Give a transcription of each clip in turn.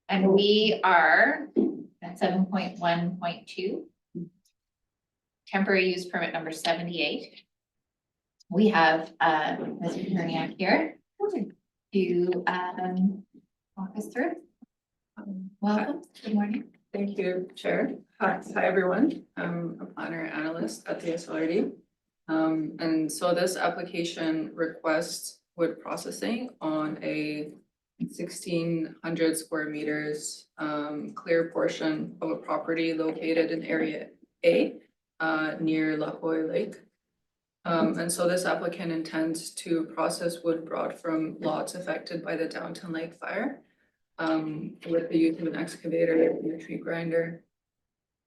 And we are at 7.1.2. Temporary use permit number 78. We have Mr. Herniak here to walk us through. Welcome. Good morning. Thank you, Chair. Hi, everyone. I'm a planner analyst at the SLRD. And so this application requests wood processing on a 1,600 square meters clear portion of a property located in Area A near La Jolla Lake. And so this applicant intends to process wood brought from lots affected by the Downtown Lake fire with the use of an excavator and a tree grinder.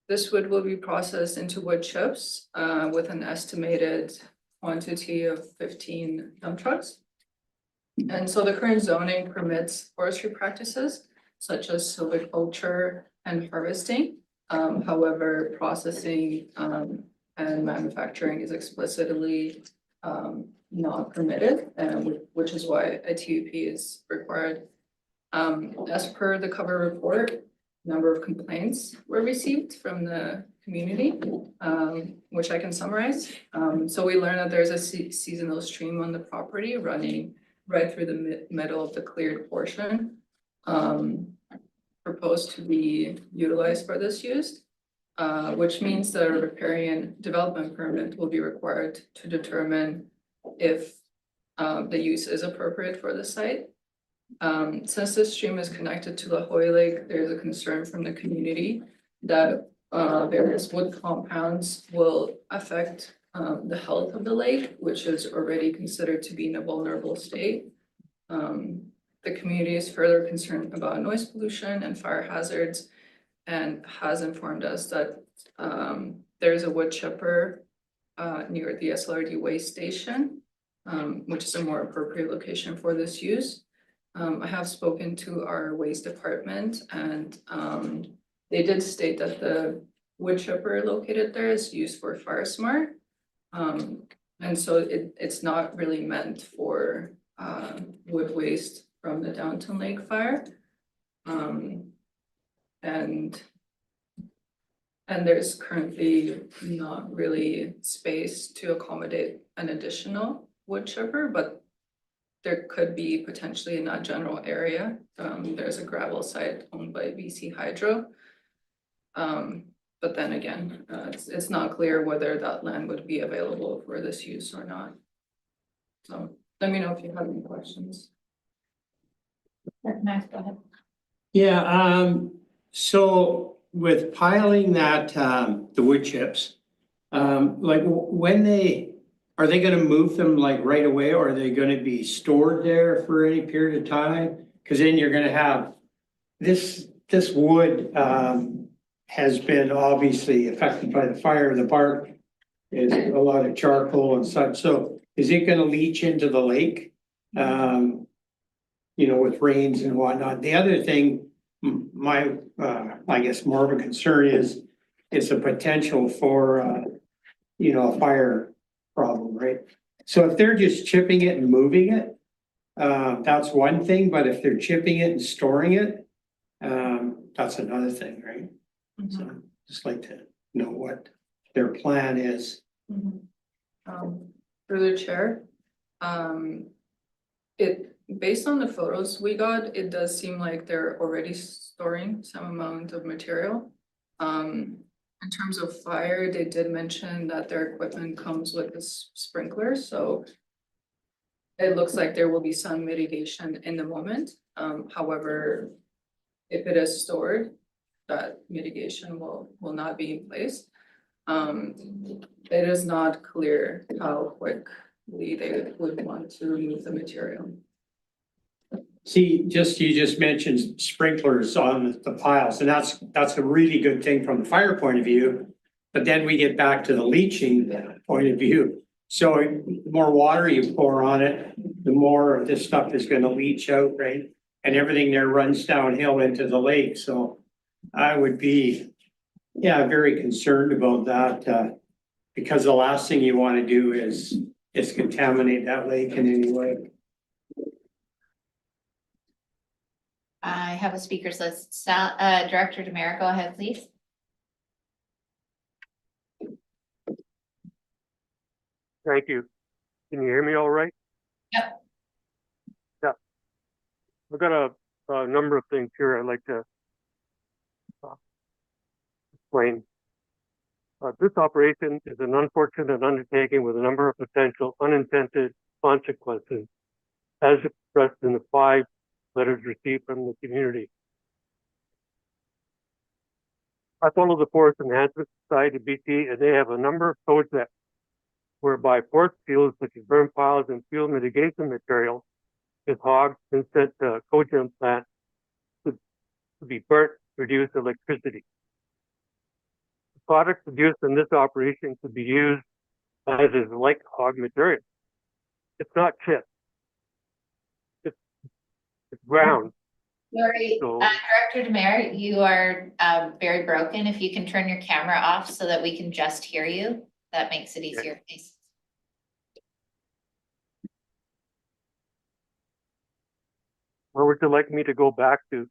This wood will be processed into wood chips with an estimated quantity of 15 dump trucks. And so the current zoning permits forestry practices such as silviculture and harvesting. However, processing and manufacturing is explicitly not permitted, which is why a TUP is required. As per the cover report, number of complaints were received from the community, which I can summarize. So we learned that there's a seasonal stream on the property running right through the middle of the cleared portion, proposed to be utilized for this use, which means that a riparian development permit will be required to determine if the use is appropriate for the site. Since this stream is connected to La Jolla Lake, there's a concern from the community that various wood compounds will affect the health of the lake, which is already considered to be in a vulnerable state. The community is further concerned about noise pollution and fire hazards and has informed us that there's a wood chipper near the SLRD waste station, which is a more appropriate location for this use. I have spoken to our waste department and they did state that the wood chipper located there is used for fire smart. And so it's not really meant for wood waste from the Downtown Lake fire. And there's currently not really space to accommodate an additional wood chipper, but there could be potentially in that general area. There's a gravel site owned by BC Hydro. But then again, it's not clear whether that land would be available for this use or not. So let me know if you have any questions. Nice, go ahead. Yeah, so with piling that, the wood chips, like when are they gonna move them like right away, or are they gonna be stored there for any period of time? Cause then you're gonna have this wood, has been obviously affected by the fire. The bark is a lot of charcoal and such. So is it gonna leach into the lake? You know, with rains and whatnot. The other thing, my, I guess more of a concern is the potential for, you know, a fire problem, right? So if they're just chipping it and moving it, that's one thing, but if they're chipping it and storing it, that's another thing, right? So just like to know what their plan is. Through the chair, based on the photos we got, it does seem like they're already storing some amount of material. In terms of fire, they did mention that their equipment comes with a sprinkler, so it looks like there will be some mitigation in the moment. However, if it is stored, that mitigation will not be in place. It is not clear how quickly they would want to remove the material. See, you just mentioned sprinklers on the piles, and that's a really good thing from the fire point of view. But then we get back to the leaching point of view. So the more water you pour on it, the more of this stuff is gonna leach out, right? And everything there runs downhill into the lake, so I would be, yeah, very concerned about that, because the last thing you wanna do is contaminate that lake in any way. I have a speakers list. Director Demare, go ahead, please. Thank you. Can you hear me all right? Yep. Yeah. I've got a number of things here I'd like to explain. This operation is an unfortunate undertaking with a number of potential unintended consequences, as expressed in the 5 letters received from the community. I follow the Forest Enhancement Society BC, and they have a number of projects whereby forest fuels such as burn piles and fuel mitigation material is hogged and sent to a cogen plant to be burnt to produce electricity. The products produced in this operation could be used as is like hog material. It's not chips. It's ground. Sorry, So- Director Demare, you are very broken. If you can turn your camera off so that we can just hear you, that makes it easier, please. Where would you like me to go back to?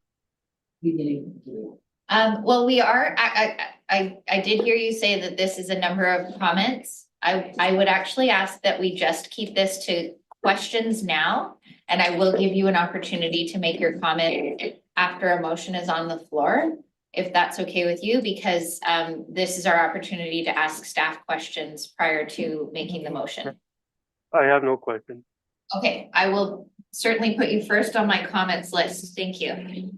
Well, we are, I did hear you say that this is a number of comments. I would actually ask that we just keep this to questions now. And I will give you an opportunity to make your comment after a motion is on the floor, if that's okay with you, because this is our opportunity to ask staff questions prior to making the motion. I have no question. Okay, I will certainly put you first on my comments list. Thank you.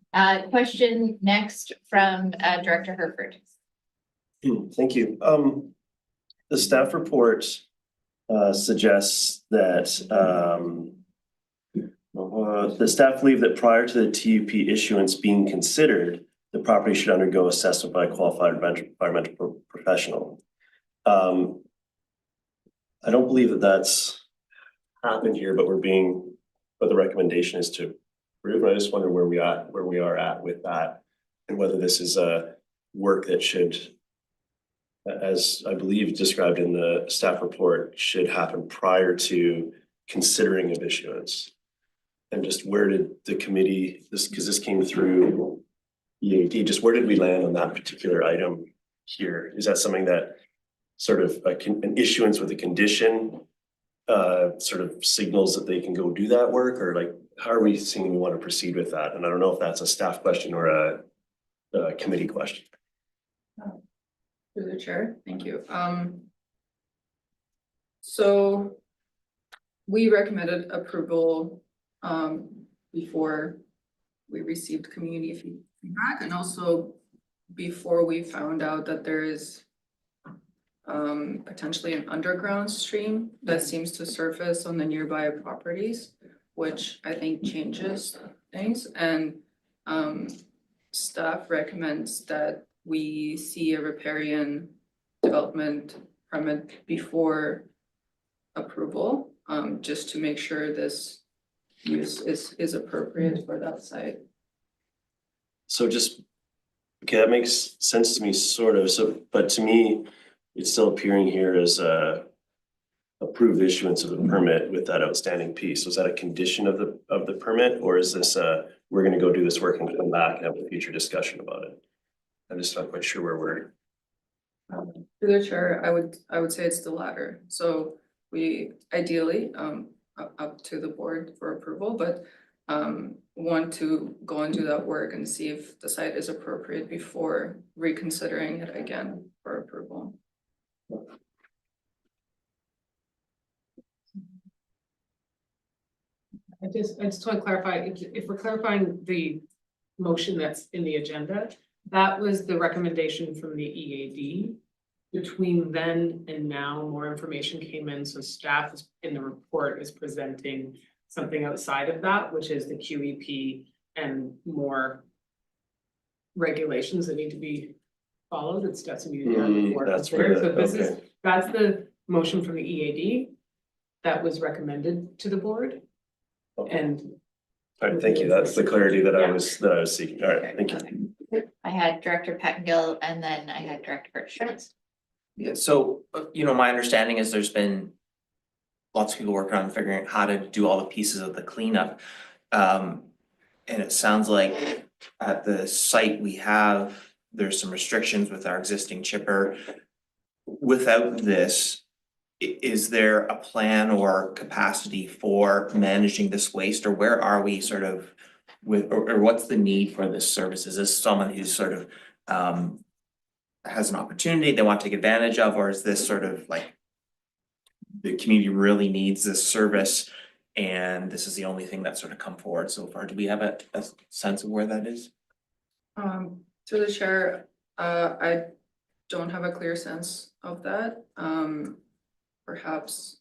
Question next from Director Herford. Thank you. The staff report suggests that the staff believe that prior to the TUP issuance being considered, the property should undergo assessment by a qualified environmental professional. I don't believe that that's happened here, but the recommendation is to approve. I just wonder where we are at with that, and whether this is a work that should, as I believe described in the staff report, should happen prior to considering of issuance. And just where did the committee, because this came through EAD, just where did we land on that particular item here? Is that something that sort of an issuance with a condition sort of signals that they can go do that work, or like, how are we seeing we want to proceed with that? And I don't know if that's a staff question or a committee question. Through the chair, thank you. So we recommended approval before we received community feedback, and also before we found out that there is potentially an underground stream that seems to surface on the nearby properties, which I think changes things. And staff recommends that we see a riparian development permit before approval, just to make sure this use is appropriate for that site. So just, okay, that makes sense to me, sort of. So, but to me, it's still appearing here as a approved issuance of a permit with that outstanding piece. Was that a condition of the permit, or is this we're going to go do this work and come back and have a future discussion about it? I'm just not quite sure where we're. Through the chair, I would say it's the latter. So we ideally up to the board for approval, but want to go and do that work and see if the site is appropriate before reconsidering it again for approval. I just want to clarify, if we're clarifying the motion that's in the agenda, that was the recommendation from the EAD. Between then and now, more information came in, so staff in the report is presenting something outside of that, which is the QEP and more regulations that need to be followed. It's definitely That's there. where So this is, okay. that's the motion from the EAD that was recommended to the board. Okay. And All right, thank you. That's the clarity that I was seeking. All right, thank you. I had Director Pettengill and then I had Director Burchett. Yeah, so, my understanding is there's been lots of people working on figuring out how to do all the pieces of the cleanup. and it sounds like at the site we have, there's some restrictions with our existing chipper. Without this, is there a plan or capacity for managing this waste, or where are we sort of with, or what's the need for this service? Is this someone who's sort of has an opportunity they want to take advantage of, or is this sort of like the community really needs this service and this is the only thing that's sort of come forward so far? Do we have a sense of where that is? Through the chair, I don't have a clear sense of that. Perhaps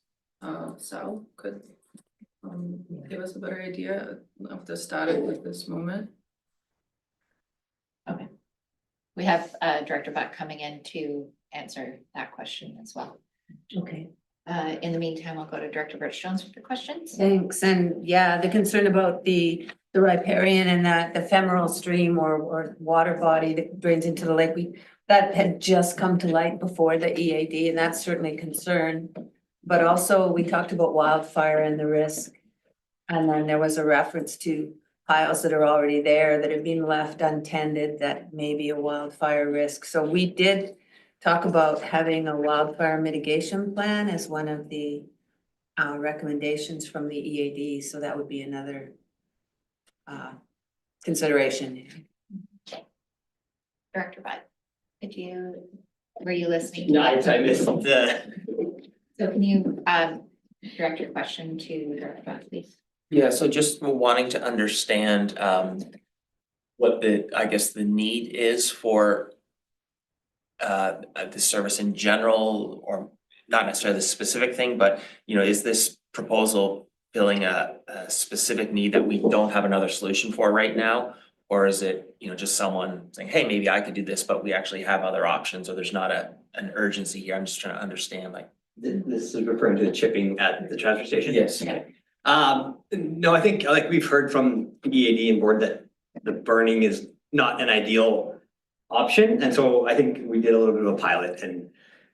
Sal could give us a better idea of the status at this moment. We have Director Buck coming in to answer that question as well. Okay, In the meantime, I'll go to Director Birch Jones for the questions. thanks. And yeah, the concern about the riparian and that ephemeral stream or water body that drains into the lake, that had just come to light before the EAD, and that's certainly a concern. But also, we talked about wildfire and the risk. And then there was a reference to piles that are already there that have been left untended that may be a wildfire risk. So we did talk about having a wildfire mitigation plan as one of the recommendations from the EAD. So that would be another consideration. Director Buck, were you listening? No, I missed the. So can you direct your question to Director Buck, please? Yeah, so just wanting to understand what I guess the need is for the service in general, or not necessarily the specific thing, but is this proposal filling a specific need that we don't have another solution for right now? Or is it, just someone saying, hey, maybe I could do this, but we actually have other options, or there's not an urgency here? I'm just trying to understand, like. This is referring to the chipping at the transfer station? Yes. Yeah. No, I think like we've heard from the EAD and board that the burning is not an ideal option. And so I think we did a little bit of a pilot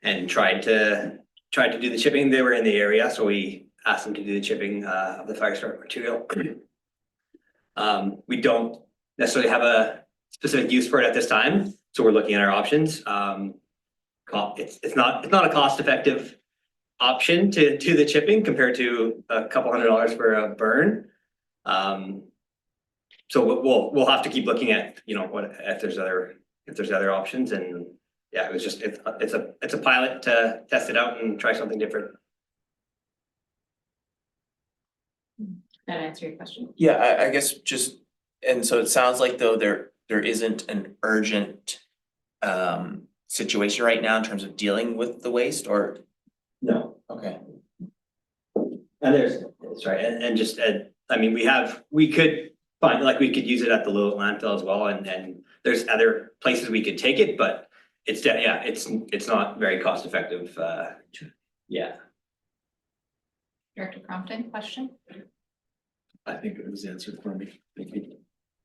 and tried to do the chipping. They were in the area, so we asked them to do the chipping of the fire starter material. We don't necessarily have a specific use for it at this time, so we're looking at our options. It's not a cost-effective option to do the chipping compared to a couple $100 for a burn. So we'll have to keep looking at, what if there's other options. And yeah, it was just it's a pilot to test it out and try something different. That answer your question? Yeah, I guess just, and so it sounds like though there isn't an urgent situation right now in terms of dealing with the waste, or? No. Okay. And that's right. And just, I mean, we could find, like, we could use it at the Lillooet landfill as well. And there's other places we could take it, but it's not very cost effective. Yeah. Director Crompton, question? I think it was answered for me. Thank you.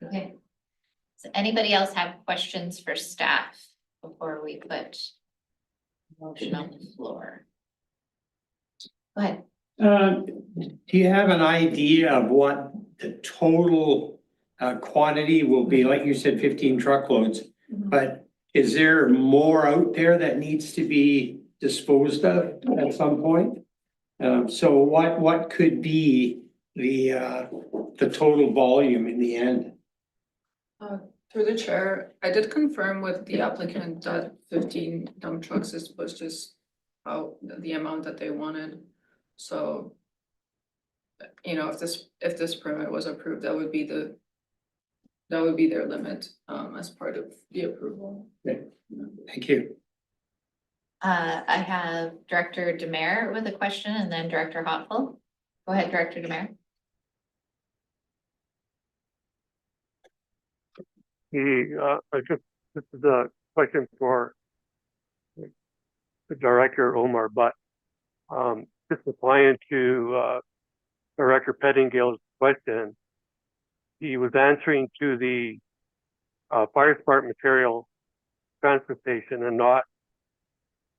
Okay. Does anybody else have questions for staff before we put motion on the floor? Go ahead. Do you have an idea of what the total quantity will be? Like you said, 15 truckloads, but is there more out there that needs to be disposed of at some point? So what could be the total volume in the end? Through the chair, I did confirm with the applicant that 15 dump trucks was just the amount that they wanted. So, if this permit was approved, that would be their limit as part of the approval. Thank you. I have Director Demare with a question and then Director Hopful. Go ahead, Director Demare. This is a question for the Director Omar, but just applying to Director Pettingill's question. He was answering to the fire department material transfer station and not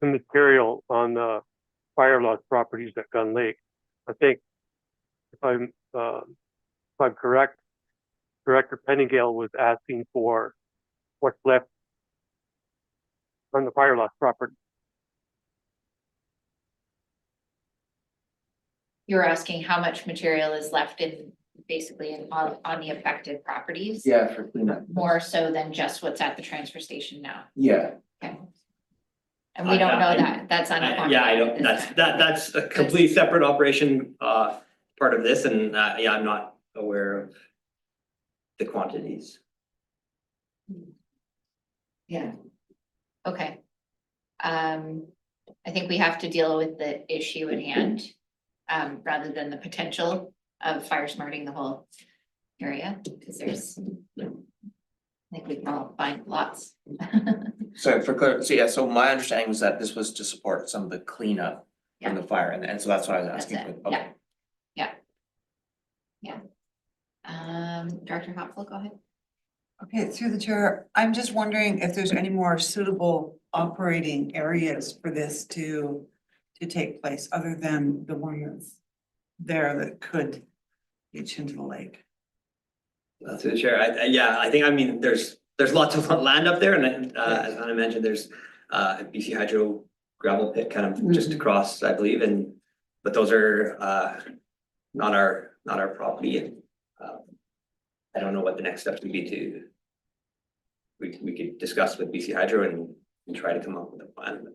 the material on the fire loss properties at Gun Lake. I think if I'm correct, Director Penningale was asking for what's left on the fire loss property. You're asking how much material is left in, basically on the affected properties? Yeah, for cleanup. More so than just what's at the transfer station now, Yeah. okay? And we don't know I- that, that's unquantified. Yeah, I at don't, this time. that's a complete separate operation, part of this, and, yeah, I'm not aware of the quantities. Yeah. Okay. I think we have to deal with the issue at hand, rather than the potential of fire smarting the whole area, because there's. I think we can all find lots. So so my understanding was that this was to support some of the cleanup from the fire, and so that's why I was That's asking. it, Okay. yeah. Director Hopful, go ahead. Okay, through the chair, I'm just wondering if there's any more suitable operating areas for this to take place, other than the one that's there that could reach into the lake. To the chair, yeah, I think, I mean, there's lots of land up there, and as Anna mentioned, there's a BC Hydro gravel pit kind of just across, I believe, but those are not our property, and I don't know what the next steps would be we could discuss with BC Hydro and try to come up with a plan.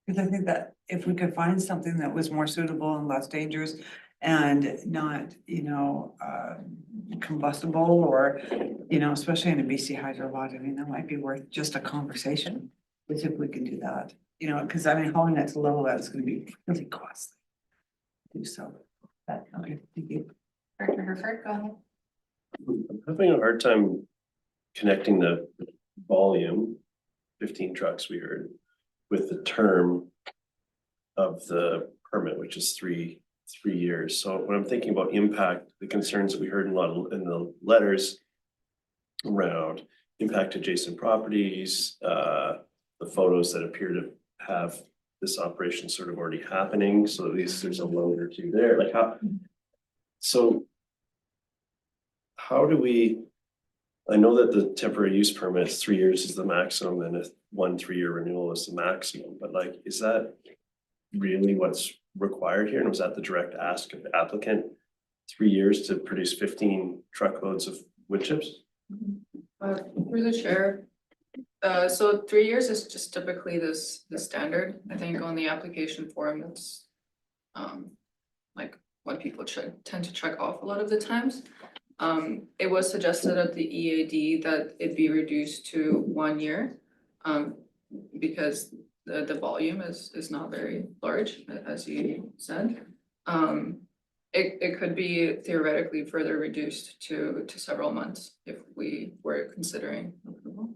Because I think that if we could find something that was more suitable and less dangerous and not, combustible, or, especially in a BC Hydro lot, I mean, that might be worth just a conversation. Which if we can do that, because I mean, hauling it to level that is gonna be really costly. Do so, but, okay, thank you. Director Herford, go ahead. I'm having a hard time connecting the volume, 15 trucks we heard, with the term of the permit, which is three years. So when I'm thinking about impact, the concerns that we heard in the letters around impact adjacent properties, the photos that appear to have this operation sort of already happening, so at least there's a load or two there, like how do we, I know that the temporary use permit, 3 years is the maximum, and if 1 3-year renewal is the maximum, but like, is that really what's required here? And was that the direct ask of the applicant? 3 years to produce 15 truckloads of wood chips? Through the chair. So 3 years is just typically the standard, I think, on the application form. That's like what people tend to check off a lot of the times. It was suggested at the EAD that it be reduced to 1 year, because the volume is not very large, as you said. It could be theoretically further reduced to several months if we were considering approval.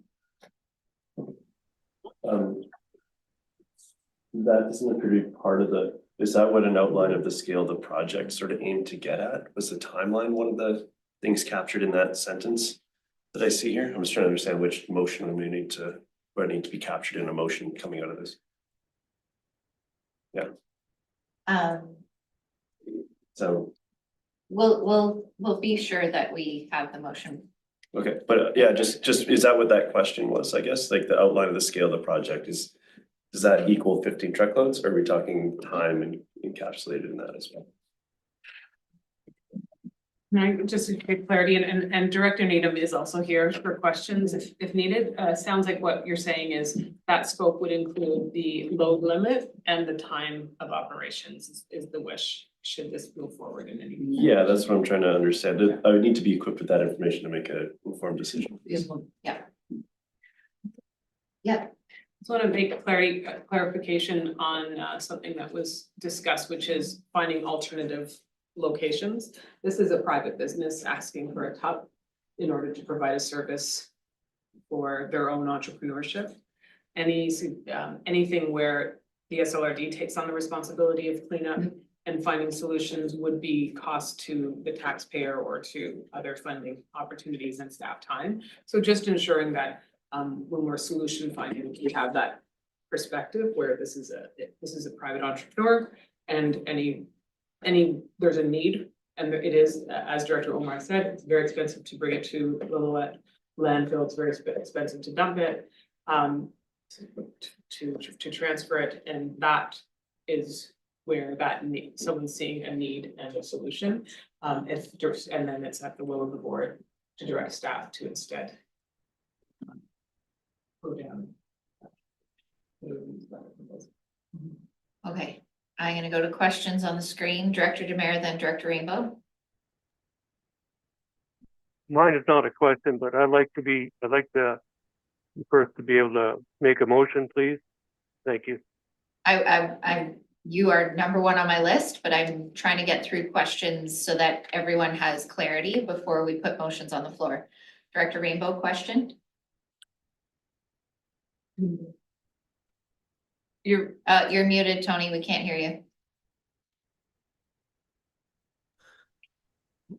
That doesn't appear to be part of is that what an outline of the scale of the project sort of aimed to get at? Was the timeline one of the things captured in that sentence that I see here? I'm just trying to understand which motion we need to be captured in a motion coming out of this. Yeah. So. We'll be sure that we have the motion. Okay, but yeah, just is that what that question was, I guess, like the outline of the scale of the project does that equal 15 truckloads? Or are we talking time and encapsulated in that as well? Can I just get clarity, and Director Needham is also here for questions if needed. Sounds like what you're saying is that scope would include the load limit and the time of operations is the wish, should this move forward in any way. Yeah, that's what I'm trying to understand. I would need to be equipped with that information to make an informed decision. Yeah. Just want to make clarification on something that was discussed, which is finding alternative locations. This is a private business asking for a tub in order to provide a service for their own entrepreneurship. Anything where the SLRD takes on the responsibility of cleanup and finding solutions would be cost to the taxpayer or to other funding opportunities and staff time. So just ensuring that when we're solution finding, we have that perspective where this is a private entrepreneur and there's a need And it is, as Director Omar said, it's very expensive to bring it to Lillooet landfill, it's very expensive to dump it. To transfer it, and that is where that need, someone's seeing a need and a solution. And then it's at the will of the board to direct staff to instead go down. Okay, I'm gonna go to questions on the screen. Director Demare, then Director Rainbow. Mine is not a question, but I'd like the first to be able to make a motion, please. Thank you. You are number one on my list, but I'm trying to get through questions so that everyone has clarity before we put motions on the floor. Director Rainbow, question? You're muted, Tony. We can't hear you.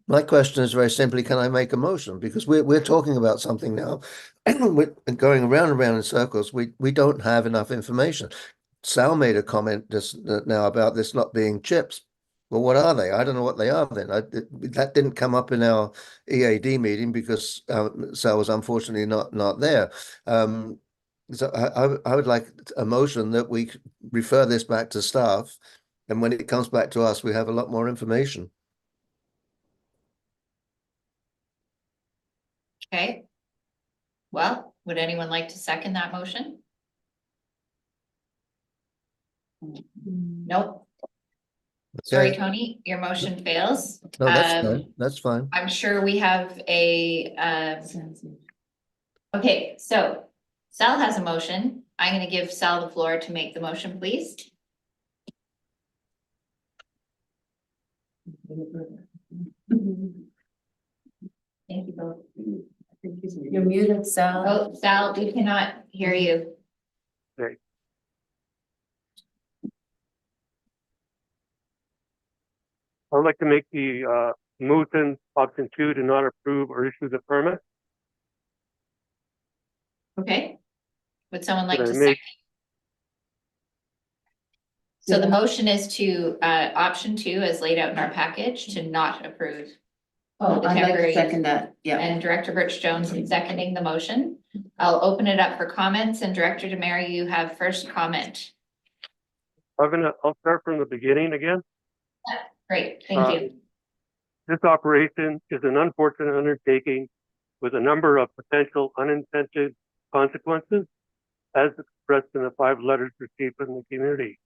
My question is very simply, can I make a motion? Because we're talking about something now, we're going around and around in circles. We don't have enough information. Sal made a comment just now about this not being chips. Well, what are they? I don't know what they are then. That didn't come up in our EAD meeting because Sal was unfortunately not there. So I would like a motion that we refer this back to staff, and when it comes back to us, we have a lot more information. Okay. Well, would anyone like to second that motion? Nope. Sorry, Okay. Tony, your motion fails. No, that's fine. That's fine. I'm sure we have a, okay, so Sal has a motion. I'm gonna give Sal the floor to make the motion, please. Thank you both. You're muted, Sal. Oh, Sal, we cannot hear you. I'd like to make the motion option 2 to not approve or issue the permit. Okay. Would someone like Could I to make- second? So the motion is to, option 2 as laid out in our package to not approve. Oh, The I'd like to temporary- second that, yeah. And Director Birch Jones is seconding the motion. I'll open it up for comments, and Director Demare, you have first comment. I'll start from the beginning again. Great, thank you. This operation is an unfortunate undertaking with a number of potential unintended consequences, as expressed in the 5 letters received from the community.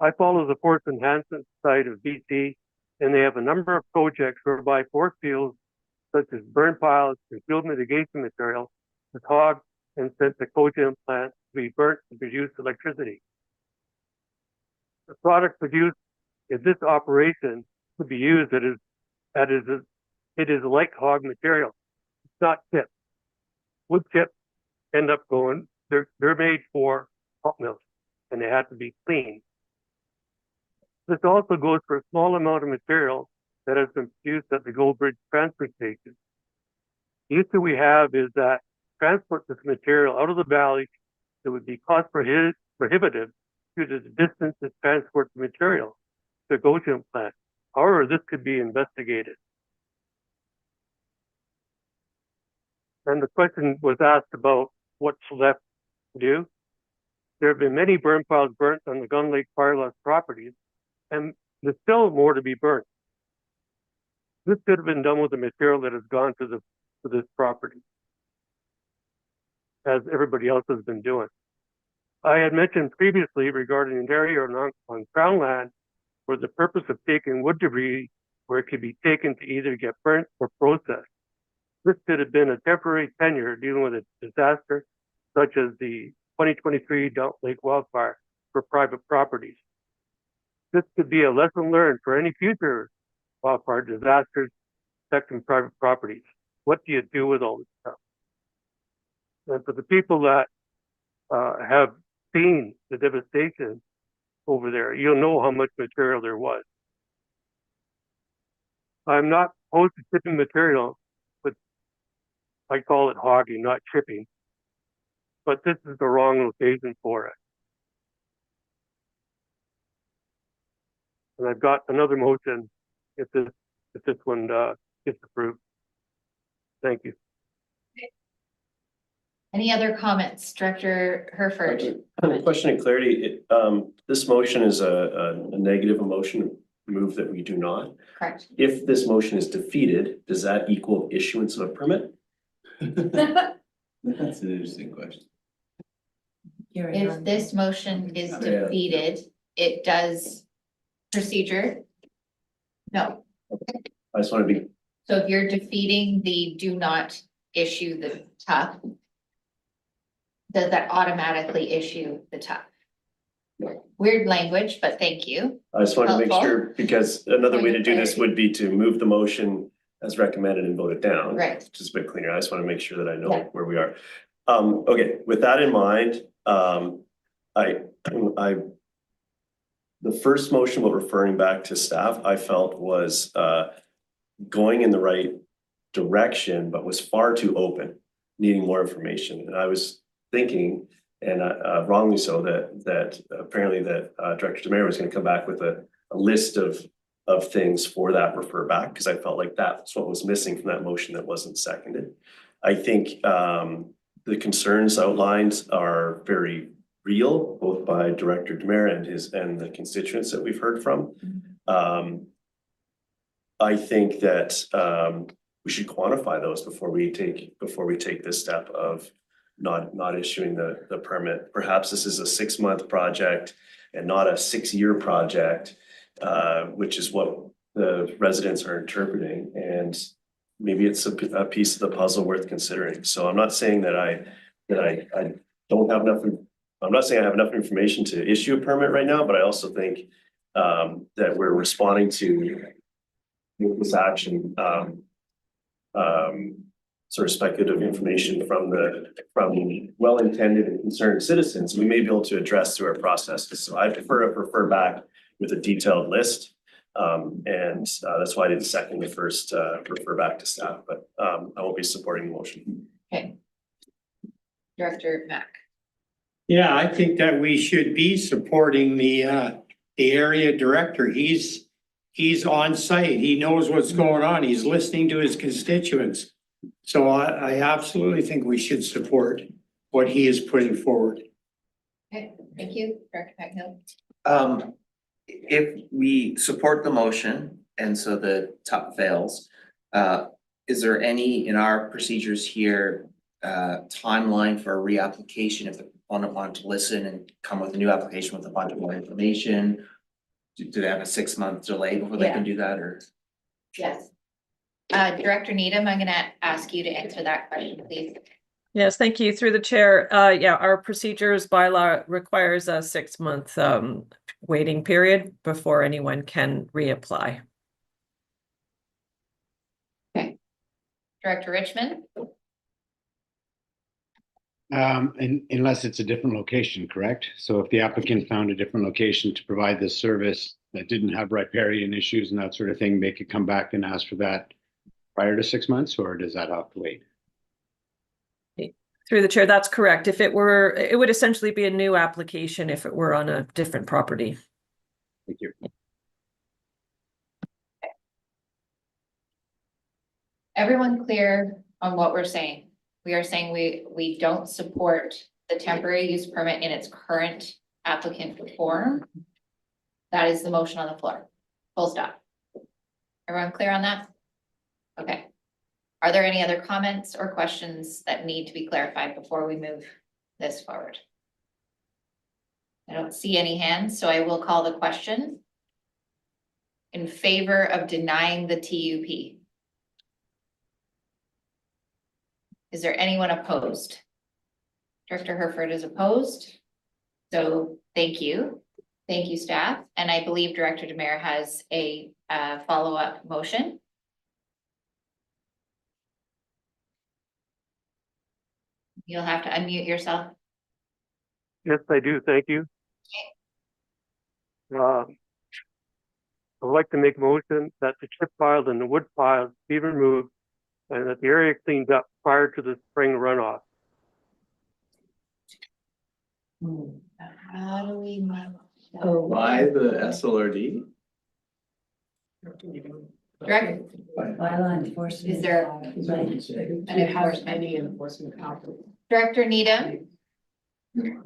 I follow the Forest Enhancement Society of BC, and they have a number of projects whereby forest fields, such as burn piles and field mitigation material, is hogged and sent to cogen plants to be burnt to produce electricity. The product produced in this operation could be used it is like hog material. It's not chips. Wood chips end up going, they're made for pulp mills, and they have to be cleaned. This also goes for a small amount of material that has been produced at the Goldbridge transfer station. The issue we have is that transport this material out of the valley, it would be cost prohibitive due to the distance to transport the material to the cogen plant. However, this could be investigated. And the question was asked about what's left to do. There have been many burn piles burnt on the Gun Lake Fire Loss properties, and there's still more to be burnt. This could have been done with the material that has gone to this property, as everybody else has been doing. I had mentioned previously regarding an area on Crown land for the purpose of taking wood debris where it could be taken to either get burnt or processed. This could have been a temporary tenure dealing with a disaster such as the 2023 Delt Lake wildfire for private properties. This could be a lesson learned for any future wildfire disasters affecting private properties. What do you do with all this stuff? And for the people that have seen the devastation over there, you'll know how much material there was. I'm not opposed to chipping material, but I call it hogging, not chipping. But this is the wrong location for it. And I've got another motion if this one gets approved. Thank you. Any other comments, Director Herford? Question and clarity, this motion is a negative emotion move that we do not. Correct. If this motion is defeated, does that equal issuance of a permit? That's an interesting question. If this motion is defeated, it does procedure? No. I just want to be, So if you're defeating the do not issue the TUP, does that automatically issue the TUP? Weird language, but thank you. I just want to make Helpful. sure, because another way to do this Point of would be to move the motion as recommended and vote it down. Right. Just a bit cleaner. I just want to make sure that I know Yeah. where we are. Okay, with that in mind, the first motion, while referring back to staff, I felt was going in the right direction, but was far too open, needing more information. And I was thinking, and wrongly so, that apparently that Director Demare was going to come back with a list of things for that refer back, because I felt like that's what was missing from that motion that wasn't seconded. I think the concerns outlined are very real, both by Director Demare and the constituents that we've heard from. I think that we should quantify those before we take this step of not issuing the permit. Perhaps this is a 6-month project and not a 6-year project, which is what the residents are interpreting. And maybe it's a piece of the puzzle worth considering. So I'm not saying that I don't have enough. I'm not saying I have enough information to issue a permit right now, but I also think that we're responding to this action, sort of speculative information from well-intended and concerned citizens. We may be able to address through our processes. So I prefer to refer back with a detailed list. And that's why I didn't second the first refer back to staff, but I won't be supporting the motion. Okay. Director Mack. Yeah, I think that we should be supporting the area director. He's on site. He knows what's going on. He's listening to his constituents. So I absolutely think we should support what he is putting forward. Okay, thank you, Director McNeil. If we support the motion and so the TUP fails, is there any in our procedures here timeline for a reapplication if the proponent wanted to listen and come with a new application with a bunch of more information? Do they have a 6-month delay before they can do that, or? Yes. Director Needham, I'm gonna ask you to answer that question, please. Yes, thank you. Through the chair. Yeah, our procedures bylaw requires a 6-month waiting period before anyone can reapply. Okay. Director Richmond? Unless it's a different location, correct? So if the applicant found a different location to provide this service that didn't have riparian issues and that sort of thing, they could come back and ask for that prior to 6 months, or does that have to wait? Through the chair, that's correct. If it were, it would essentially be a new application if it were on a different property. Thank you. Everyone clear on what we're saying? We are saying we don't support the temporary use permit in its current applicant form. That is the motion on the floor. Full stop. Everyone clear on that? Okay. Are there any other comments or questions that need to be clarified before we move this forward? I don't see any hands, so I will call the question. In favor of denying the TUP? Is there anyone opposed? Director Herford is opposed. So thank you. Thank you, staff. And I believe Director Demare has a follow-up motion. You'll have to unmute yourself. Yes, I do. Thank you. I'd like to make a motion that the chip piles and the wood piles be removed and that the area cleaned up prior to the spring runoff. How do we? By the SLRD? Director, Bylaw enforcement. Is there- And it has any enforcement power. Director Needham,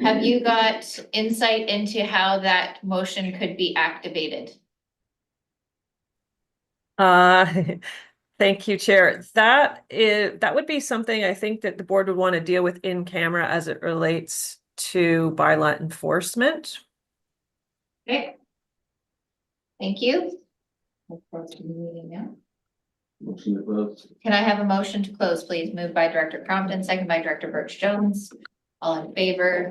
have you got insight into how that motion could be activated? Thank you, Chair. That would be something I think that the board would want to deal with in camera as it relates to bylaw enforcement. Okay. Thank you. Look forward to the meeting now. Motion to close. Can I have a motion to close, please? Moved by Director Crompton, second by Director Birch Jones. All in favor,